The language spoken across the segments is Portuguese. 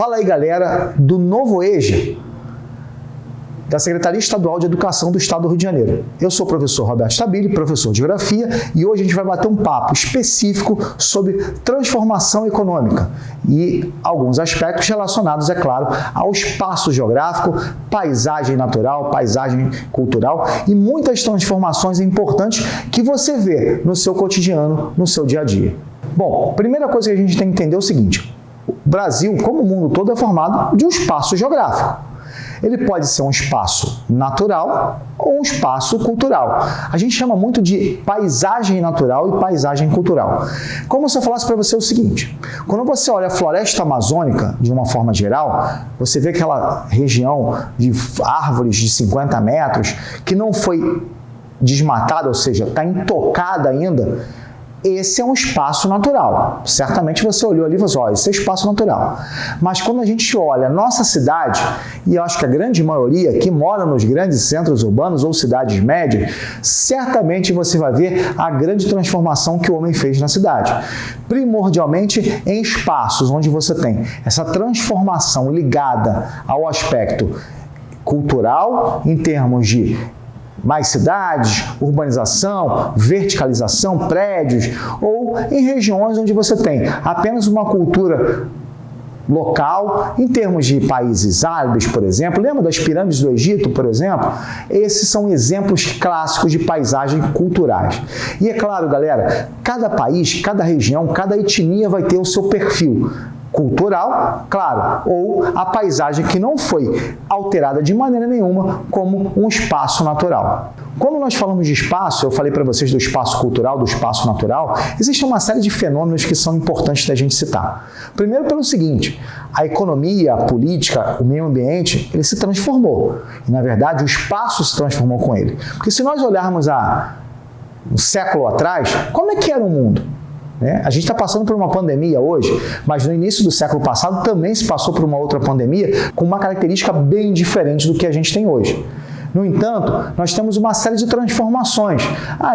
Fala aí, galera, do novo EJA, da Secretaria Estadual de Educação do Estado do Rio de Janeiro. Eu sou o professor Roberto Stabile, professor de Geografia, e hoje a gente vai bater um papo específico sobre transformação econômica e alguns aspectos relacionados, é claro, ao espaço geográfico, paisagem natural, paisagem cultural e muitas transformações importantes que você vê no seu cotidiano, no seu dia a dia. Bom, primeira coisa que a gente tem que entender é o seguinte: o Brasil, como o mundo todo, é formado de um espaço geográfico. Ele pode ser um espaço natural ou um espaço cultural. A gente chama muito de paisagem natural e paisagem cultural. Como se eu falasse para você o seguinte: quando você olha a floresta amazônica, de uma forma geral, você vê aquela região de árvores de 50 metros que não foi desmatada, ou seja, está intocada ainda. Esse é um espaço natural. Certamente você olhou ali e falou: ó, esse é espaço natural. Mas quando a gente olha a nossa cidade, e eu acho que a grande maioria que mora nos grandes centros urbanos ou cidades médias, certamente você vai ver a grande transformação que o homem fez na cidade. Primordialmente em espaços onde você tem essa transformação ligada ao aspecto cultural, em termos de mais cidades, urbanização, verticalização, prédios, ou em regiões onde você tem apenas uma cultura local, em termos de países árabes, por exemplo. Lembra das pirâmides do Egito, por exemplo? Esses são exemplos clássicos de paisagem culturais. E é claro, galera, cada país, cada região, cada etnia vai ter o seu perfil cultural, claro, ou a paisagem que não foi alterada de maneira nenhuma como um espaço natural. Quando nós falamos de espaço, eu falei para vocês do espaço cultural, do espaço natural, existe uma série de fenômenos que são importantes da gente citar. Primeiro pelo seguinte: a economia, a política, o meio ambiente, ele se transformou. E, na verdade, o espaço se transformou com ele. Porque se nós olharmos um século atrás, como é que era o mundo? A gente está passando por uma pandemia hoje, mas no início do século passado também se passou por uma outra pandemia com uma característica bem diferente do que a gente tem hoje. No entanto, nós temos uma série de transformações,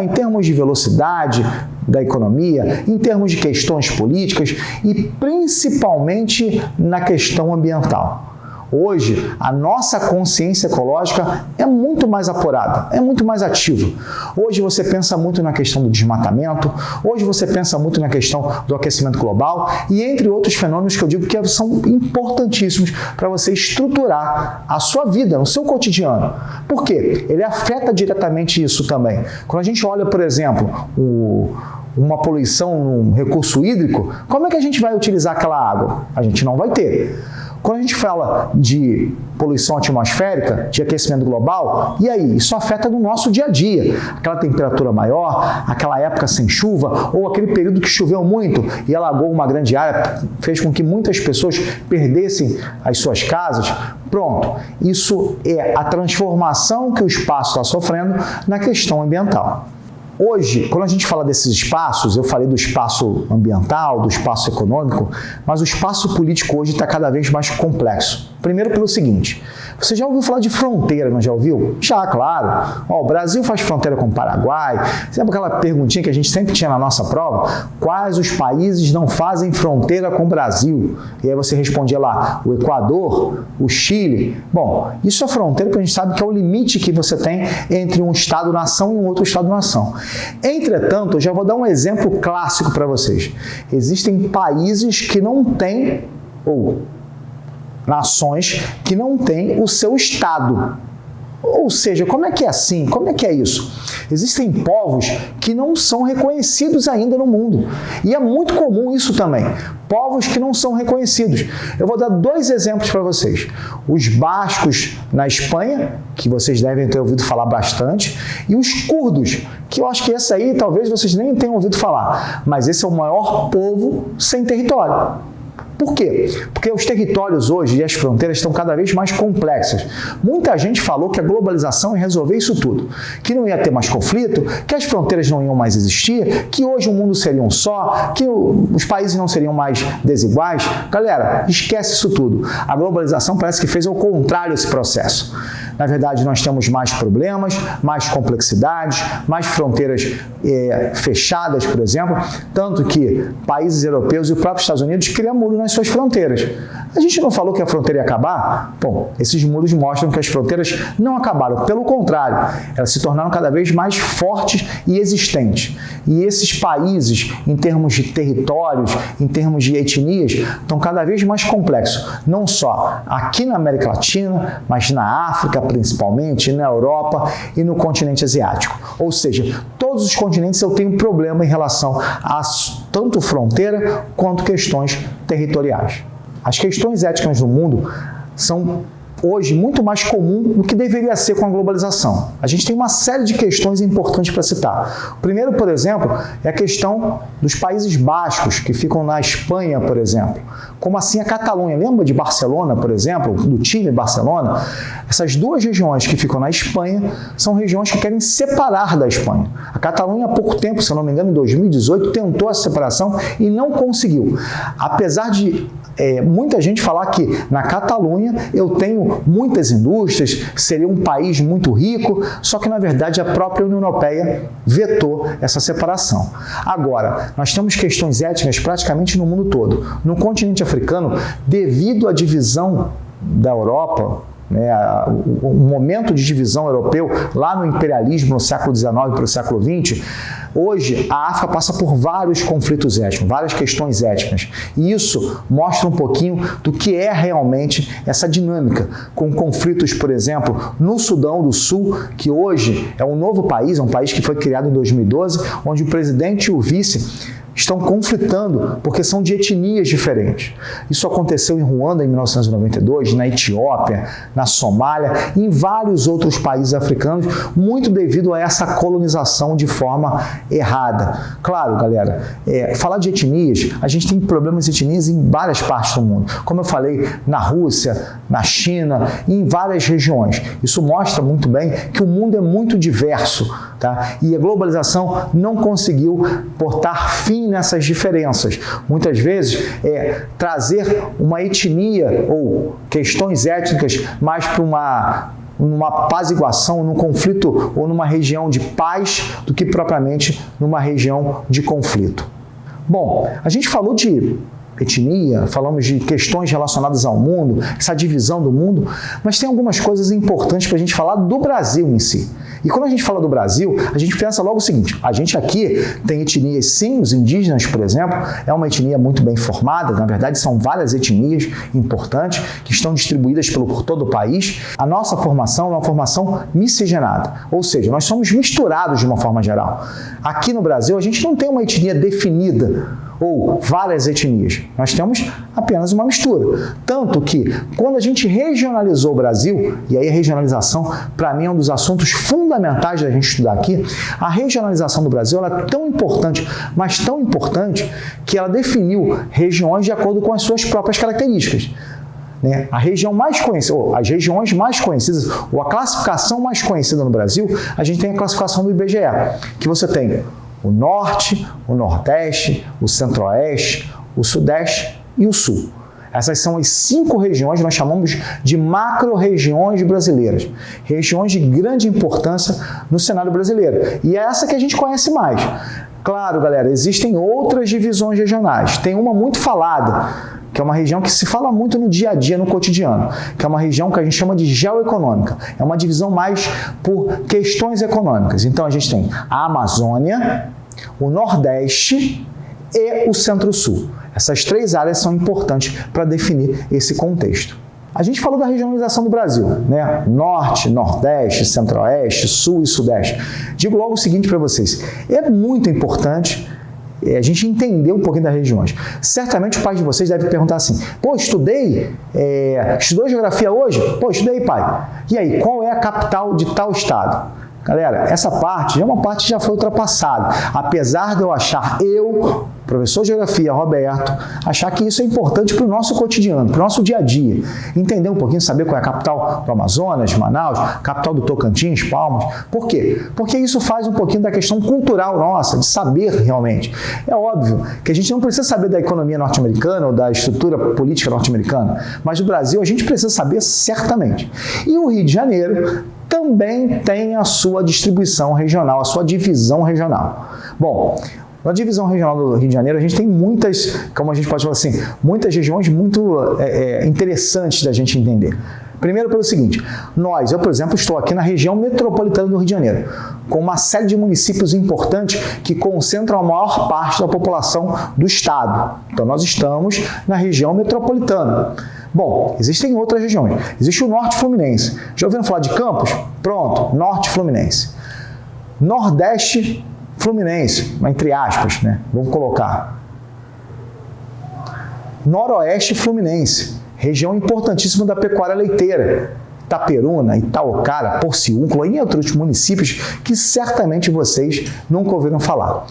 em termos de velocidade da economia, em termos de questões políticas e principalmente na questão ambiental. Hoje, a nossa consciência ecológica é muito mais apurada, é muito mais ativa. Hoje você pensa muito na questão do desmatamento, hoje você pensa muito na questão do aquecimento global e entre outros fenômenos que eu digo que são importantíssimos para você estruturar a sua vida, no seu cotidiano. Por quê? Ele afeta diretamente isso também. Quando a gente olha, por exemplo, uma poluição num recurso hídrico, como é que a gente vai utilizar aquela água? A gente não vai ter. Quando a gente fala de poluição atmosférica, de aquecimento global, e aí? Isso afeta no nosso dia a dia. Aquela temperatura maior, aquela época sem chuva, ou aquele período que choveu muito e alagou uma grande área, fez com que muitas pessoas perdessem as suas casas. Pronto, isso é a transformação que o espaço está sofrendo na questão ambiental. Hoje, quando a gente fala desses espaços, eu falei do espaço ambiental, do espaço econômico, mas o espaço político hoje está cada vez mais complexo. Primeiro pelo seguinte: você já ouviu falar de fronteira, não já ouviu? Já, claro. O Brasil faz fronteira com o Paraguai. Sabe aquela perguntinha que a gente sempre tinha na nossa prova? Quais os países não fazem fronteira com o Brasil? E aí você respondia lá: o Equador, o Chile. Bom, isso é fronteira porque a gente sabe que é o limite que você tem entre um Estado-nação e um outro Estado-nação. Entretanto, eu já vou dar um exemplo clássico para vocês. Existem países que não têm, ou nações que não têm o seu Estado. Ou seja, como é que é assim? Como é que é isso? Existem povos que não são reconhecidos ainda no mundo. E é muito comum isso também. Povos que não são reconhecidos. Eu vou dar dois exemplos para vocês. Os bascos na Espanha, que vocês devem ter ouvido falar bastante, e os curdos, que eu acho que esse aí talvez vocês nem tenham ouvido falar. Mas esse é o maior povo sem território. Por quê? Porque os territórios hoje e as fronteiras estão cada vez mais complexas. Muita gente falou que a globalização ia resolver isso tudo, que não ia ter mais conflito, que as fronteiras não iam mais existir, que hoje o mundo seria um só, que os países não seriam mais desiguais. Galera, esquece isso tudo. A globalização parece que fez ao contrário esse processo. Na verdade, nós temos mais problemas, mais complexidades, mais fronteiras fechadas, por exemplo, tanto que países europeus e o próprio Estados Unidos criam muro nas suas fronteiras. A gente não falou que a fronteira ia acabar? Bom, esses muros mostram que as fronteiras não acabaram, pelo contrário, elas se tornaram cada vez mais fortes e existentes. E esses países, em termos de territórios, em termos de etnias, estão cada vez mais complexos, não só aqui na América Latina, mas na África principalmente, na Europa e no continente asiático. Ou seja, todos os continentes eu tenho problema em relação a tanto fronteira quanto questões territoriais. As questões éticas no mundo são hoje muito mais comum do que deveria ser com a globalização. A gente tem uma série de questões importantes para citar. O primeiro, por exemplo, é a questão dos Países Bascos, que ficam na Espanha, por exemplo. Como assim a Catalunha? Lembra de Barcelona, por exemplo, do time Barcelona? Essas duas regiões que ficam na Espanha são regiões que querem separar da Espanha. A Catalunha, há pouco tempo, se eu não me engano, em 2018, tentou essa separação e não conseguiu. Apesar de muita gente falar que na Catalunha eu tenho muitas indústrias, seria um país muito rico, só que na verdade a própria União Europeia vetou essa separação. Agora, nós temos questões étnicas praticamente no mundo todo. No continente africano, devido à divisão da Europa, o momento de divisão europeu lá no imperialismo no século XIX para o século XX, hoje a África passa por vários conflitos étnicos, várias questões étnicas. E isso mostra um pouquinho do que é realmente essa dinâmica, com conflitos, por exemplo, no Sudão do Sul, que hoje é um novo país, é um país que foi criado em 2012, onde o presidente e o vice estão conflitando porque são de etnias diferentes. Isso aconteceu em Ruanda em 1992, na Etiópia, na Somália e em vários outros países africanos, muito devido a essa colonização de forma errada. Claro, galera, falar de etnias, a gente tem problemas de etnias em várias partes do mundo. Como eu falei, na Rússia, na China e em várias regiões. Isso mostra muito bem que o mundo é muito diverso, tá? E a globalização não conseguiu botar fim nessas diferenças. Muitas vezes trazer uma etnia ou questões étnicas mais para numa apaziguação, num conflito ou numa região de paz do que propriamente numa região de conflito. Bom, a gente falou de etnia, falamos de questões relacionadas ao mundo, essa divisão do mundo, mas tem algumas coisas importantes para a gente falar do Brasil em si. E quando a gente fala do Brasil, a gente pensa logo o seguinte: a gente aqui tem etnias, sim, os indígenas, por exemplo, é uma etnia muito bem formada, na verdade são várias etnias importantes que estão distribuídas por todo o país. A nossa formação é uma formação miscigenada, ou seja, nós somos misturados de uma forma geral. Aqui no Brasil, a gente não tem uma etnia definida, ou várias etnias. Nós temos apenas uma mistura. Tanto que, quando a gente regionalizou o Brasil, e aí a regionalização, para mim, é um dos assuntos fundamentais da gente estudar aqui, a regionalização do Brasil ela é tão importante, mas tão importante, que ela definiu regiões de acordo com as suas próprias características. A região mais conhecida, ou as regiões mais conhecidas, ou a classificação mais conhecida no Brasil, a gente tem a classificação do IBGE, que você tem o Norte, o Nordeste, o Centro-Oeste, o Sudeste e o Sul. Essas são as 5 regiões que nós chamamos de macro-regiões brasileiras. Regiões de grande importância no cenário brasileiro. E é essa que a gente conhece mais. Claro, galera, existem outras divisões regionais. Tem uma muito falada, que é uma região que se fala muito no dia a dia, no cotidiano, que é uma região que a gente chama de geoeconômica. É uma divisão mais por questões econômicas. Então, a gente tem a Amazônia, o Nordeste e o Centro-Sul. Essas 3 áreas são importantes para definir esse contexto. A gente falou da regionalização do Brasil, né? Norte, Nordeste, Centro-Oeste, Sul e Sudeste. Digo logo o seguinte para vocês, é muito importante a gente entender um pouquinho das regiões. Certamente o pai de vocês deve perguntar assim: pô, estudou geografia hoje? Pô, estudei, pai. E aí, qual é a capital de tal estado? Galera, essa parte é uma parte que já foi ultrapassada. Apesar de eu achar, professor de geografia, Roberto, achar que isso é importante para o nosso cotidiano, para o nosso dia a dia. Entender um pouquinho, saber qual é a capital do Amazonas, Manaus, capital do Tocantins, Palmas. Por quê? Porque isso faz um pouquinho da questão cultural nossa, de saber realmente. É óbvio que a gente não precisa saber da economia norte-americana ou da estrutura política norte-americana, mas o Brasil a gente precisa saber certamente. E o Rio de Janeiro também tem a sua distribuição regional, a sua divisão regional. Bom, Na divisão regional do Rio de Janeiro, a gente tem muitas, como a gente pode falar assim, muitas regiões muito interessantes da gente entender. Primeiro pelo seguinte, eu, por exemplo, estou aqui na região metropolitana do Rio de Janeiro, com uma série de municípios importantes que concentram a maior parte da população do estado. Então, nós estamos na região metropolitana. Bom, existem outras regiões. Existe o Norte Fluminense. Já ouviram falar de Campos? Pronto, Norte Fluminense. Nordeste Fluminense, entre aspas, né? Vamos colocar. Noroeste Fluminense. Região importantíssima da pecuária leiteira, Itaperuna, Itaocara, Porciúncula e outros municípios que certamente vocês nunca ouviram falar.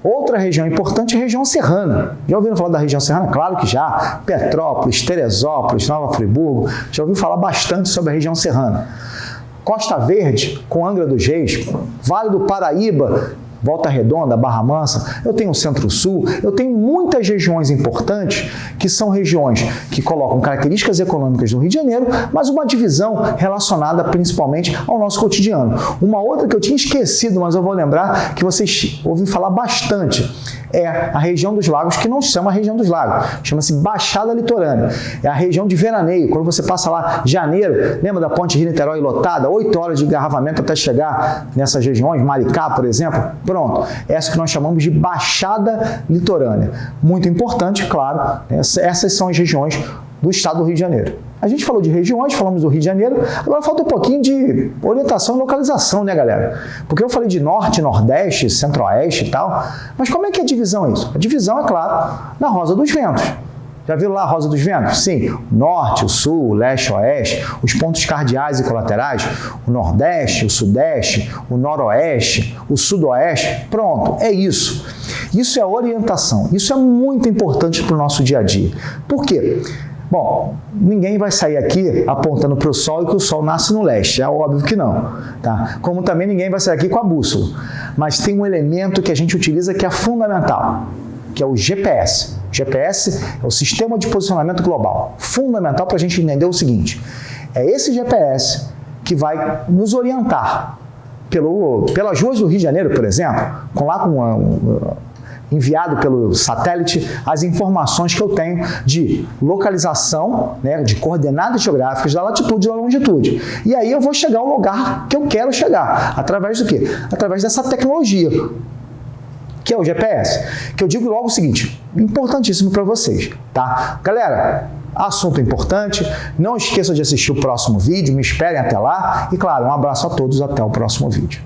Outra região importante é a região serrana. Já ouviram falar da região serrana? Claro que já. Petrópolis, Teresópolis, Nova Friburgo. Já ouviu falar bastante sobre a região serrana. Costa Verde, com Angra dos Reis, Vale do Paraíba, Volta Redonda, Barra Mansa, eu tenho o Centro-Sul, eu tenho muitas regiões importantes que são regiões que colocam características econômicas do Rio de Janeiro, mas uma divisão relacionada principalmente ao nosso cotidiano. Uma outra que eu tinha esquecido, mas eu vou lembrar, que vocês ouviram falar bastante, é a região dos lagos, que não se chama região dos lagos, chama-se Baixada Litorânea. É a região de veraneio, quando você passa lá janeiro, lembra da ponte Rio-Niterói lotada, 8 horas de engarrafamento até chegar nessas regiões, Maricá, por exemplo? Pronto, essa que nós chamamos de Baixada Litorânea. Muito importante, claro, essas são as regiões do estado do Rio de Janeiro. A gente falou de regiões, falamos do Rio de Janeiro, agora falta um pouquinho de orientação e localização, né, galera? Porque eu falei de norte, nordeste, centro-oeste e tal, mas como é que é a divisão isso? A divisão, é claro, na Rosa dos Ventos. Já viram lá a Rosa dos Ventos? Sim, o norte, o sul, o leste, o oeste, os pontos cardeais e colaterais, o nordeste, o sudeste, o noroeste, o sudoeste, pronto, é isso. Isso é orientação, isso é muito importante para o nosso dia a dia. Por quê? Bom, ninguém vai sair aqui apontando para o sol e que o sol nasce no leste, é óbvio que não, tá? Como também ninguém vai sair aqui com a bússola, mas tem um elemento que a gente utiliza que é fundamental, que é o GPS. O GPS é o Sistema de Posicionamento Global, fundamental para a gente entender o seguinte, é esse GPS que vai nos orientar pelas ruas do Rio de Janeiro, por exemplo, enviado pelo satélite, as informações que eu tenho de localização, né, de coordenadas geográficas da latitude e da longitude. E aí eu vou chegar ao lugar que eu quero chegar. Através do quê? Através dessa tecnologia, que é o GPS. Que eu digo logo o seguinte, importantíssimo para vocês, tá? Galera, assunto importante, não esqueça de assistir o próximo vídeo, me esperem até lá. E claro, um abraço a todos, até o próximo vídeo.